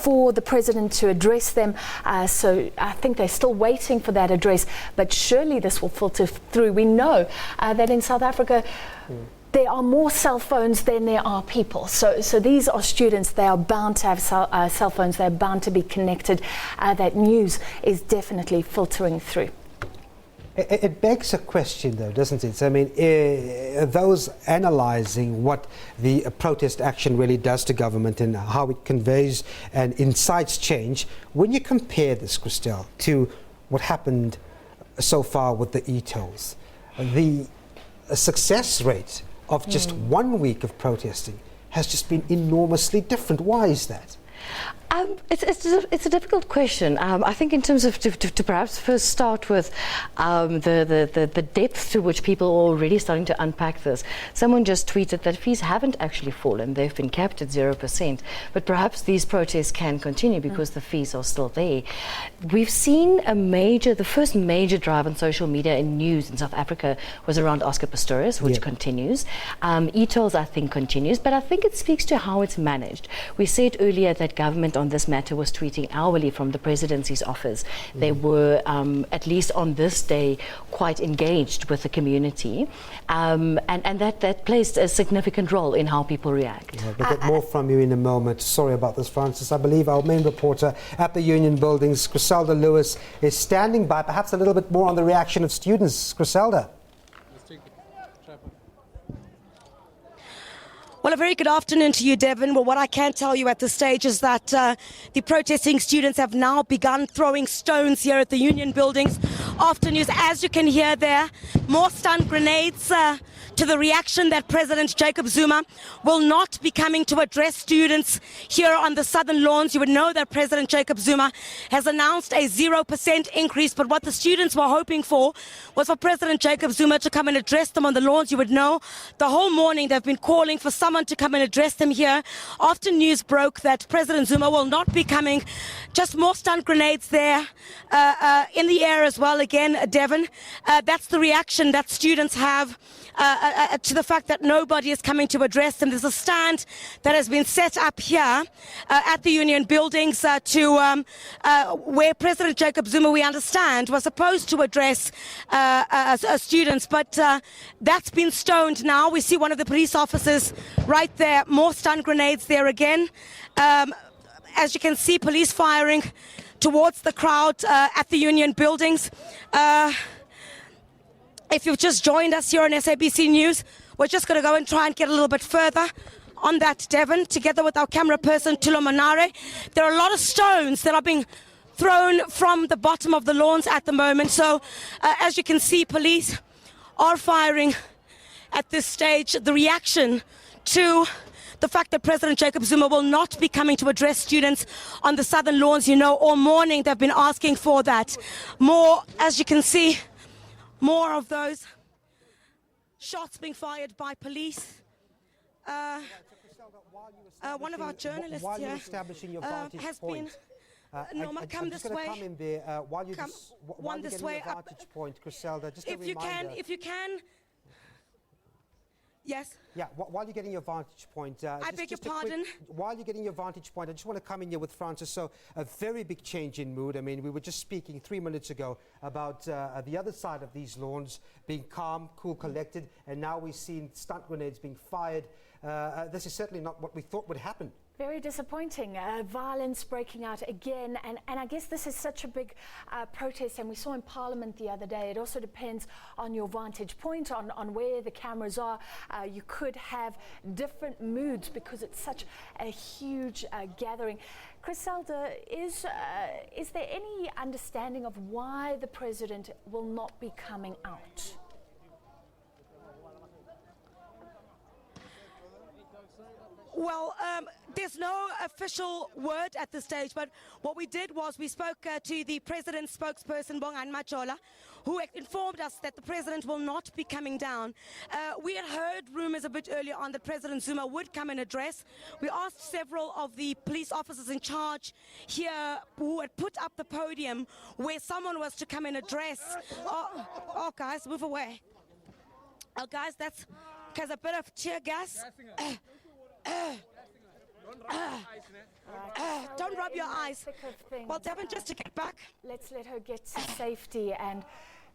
for the president to address them. So I think they're still waiting for that address, but surely this will filter through. We know that in South Africa, there are more cell phones than there are people. So these are students. They are bound to have cell phones. They're bound to be connected. That news is definitely filtering through. It begs a question, though, doesn't it? I mean, those analysing what the protest action really does to government and how it conveys and incites change, when you compare this, Christelle, to what happened so far with the e-tolls, the success rate of just 1 week of protesting has just been enormously different. Why is that? It's a difficult question. I think in terms of to perhaps first start with the depth to which people are already starting to unpack this. Someone just tweeted that fees haven't actually fallen. They've been capped at 0%. But perhaps these protests can continue because the fees are still there. We've seen the first major drive on social media and news in South Africa was around Oscar Pistorius, which continues. E-tolls, I think, continues. But I think it speaks to how it's managed. We said earlier that government on this matter was tweeting hourly from the presidency's office. They were, at least on this day, quite engaged with the community, and that plays a significant role in how people react. We'll get more from you in a moment. Sorry about this, Francis. I believe our main reporter at the Union Buildings, Griselda Lewis, is standing by, perhaps a little bit more on the reaction of students. Griselda. Well, a very good afternoon to you, Devin. Well, what I can tell you at this stage is that the protesting students have now begun throwing stones here at the Union Buildings. After news, as you can hear there, more stun grenades to the reaction that President Jacob Zuma will not be coming to address students here on the southern lawns. You would know that President Jacob Zuma has announced a 0% increase, but what the students were hoping for was for President Jacob Zuma to come and address them on the lawns. You would know the whole morning they've been calling for someone to come and address them here. After news broke that President Zuma will not be coming, just more stun grenades there in the air as well again, Devin. That's the reaction that students have to the fact that nobody is coming to address them. There's a stand that has been set up here at the Union Buildings where President Jacob Zuma, we understand, was supposed to address students, but that's been stoned now. We see one of the police officers right there, more stun grenades there again. As you can see, police firing towards the crowd at the Union Buildings. If you've just joined us here on SABC News, we're just going to go and try and get a little bit further on that, Devon, together with our camera person, Tulo Manare. There are a lot of stones that are being thrown from the bottom of the lawns at the moment. So, as you can see, police are firing at this stage. The reaction to the fact that President Jacob Zuma will not be coming to address students on the southern lawns, you know, all morning they've been asking for that. More, as you can see, more of those shots being fired by police. One of our journalists while you're here establishing your vantage point, Norma, come this way. Come in there, while you're Come while you're this getting way your up. vantage point, Griselda, just If a you reminder. can, if you can. Yes. Yeah, while you're getting your vantage point, I beg your pardon? While you're getting your vantage point, I just want to come in here with Francis. So a very big change in mood. I mean, we were just speaking 3 minutes ago about the other side of these lawns being calm, cool, collected, and now we've seen stunt grenades being fired. This is certainly not what we thought would happen. Very disappointing. Violence breaking out again, and I guess this is such a big protest, and we saw in Parliament the other day. It also depends on your vantage point, on where the cameras are. You could have different moods because it's such a huge gathering. Griselda, is there any understanding of why the president will not be coming out? Well, there's no official word at this stage, but what we did was we spoke to the president's spokesperson, Bongani Machola, who informed us that the president will not be coming down. We had heard rumors a bit earlier on that President Zuma would come and address. We asked several of the police officers in charge here who had put up the podium where someone was to come and address. Oh guys, move away. Oh, guys, that's because a bit of tear gas. Don't rub your eyes. Well, Devin, just to get back. Let's let her get to safety. And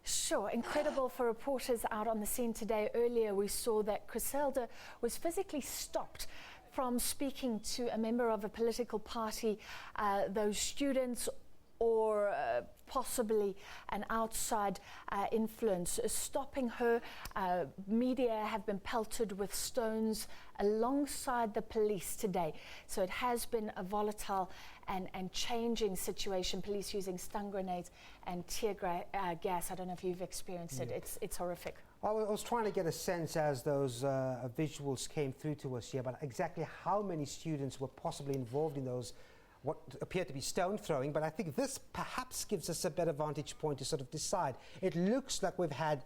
sure, incredible for reporters out on the scene today. Earlier we saw that Griselda was physically stopped from speaking to a member of a political party, those students or possibly an outside influence, stopping her. Media have been pelted with stones alongside the police today. So it has been a volatile and changing situation. Police using stun grenades and tear gas. I don't know if you've experienced it. It's horrific. I was trying to get a sense as those visuals came through to us here about exactly how many students were possibly involved in those what appeared to be stone throwing, but I think this perhaps gives us a better vantage point to sort of decide. It looks like we've had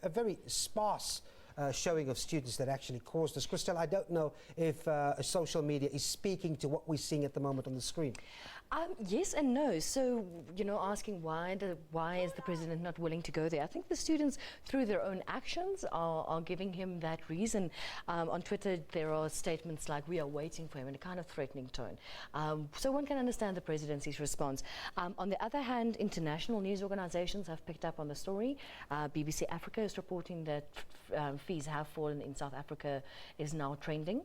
a very sparse showing of students that actually caused this. Christelle, I don't know if social media is speaking to what we're seeing at the moment on the screen. Yes and no. So, you know, asking why is the president not willing to go there? I think the students, through their own actions, are giving him that reason. On Twitter, there are statements like, "We are waiting for him," in a kind of threatening tone. So one can understand the presidency's response. On the other hand, international news organizations have picked up on the story. BBC Africa is reporting that fees have fallen in South Africa is now trending.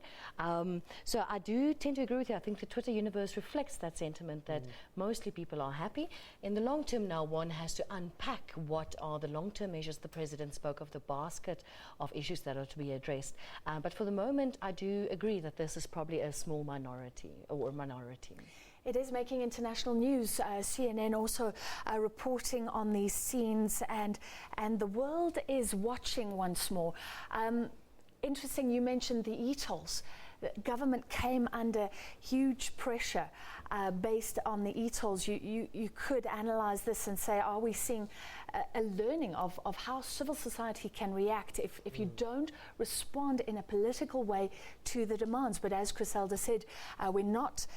So I do tend to agree with you. I think the Twitter universe reflects that sentiment that mostly people are happy. In the long term now, one has to unpack what are the long-term measures. The president spoke of the basket of issues that are to be addressed. But for the moment, I do agree that this is probably a small minority or minority. It is making international news. CNN also reporting on these scenes, and the world is watching once more. Interesting, you mentioned the e-tolls. The government came under huge pressure based on the e-tolls. You could analyse this and say, are we seeing a learning of how civil society can react if you don't respond in a political way to the demands? But as Griselda said, we're not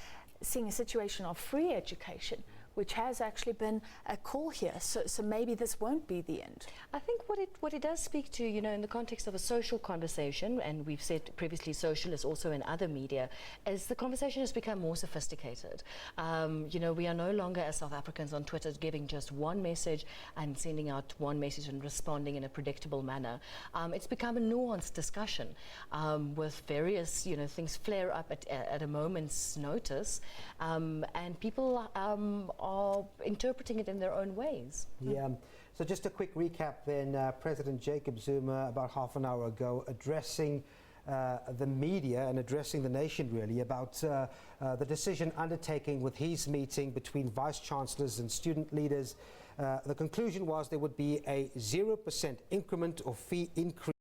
seeing a situation of free education, which has actually been a call here. So maybe this won't be the end. I think what it does speak to, you know, in the context of a social conversation, and we've said previously social is also in other media, is the conversation has become more sophisticated. You know, we are no longer as South Africans on Twitter giving just one message and sending out one message and responding in a predictable manner. It's become a nuanced discussion with various, you know, things flare up at a moment's notice, and people are interpreting it in their own ways. Yeah. So just a quick recap then. President Jacob Zuma, about half an hour ago, addressing the media and addressing the nation really about the decision undertaking with his meeting between vice-chancellors and student leaders. The conclusion was there would be a 0% increment or fee increase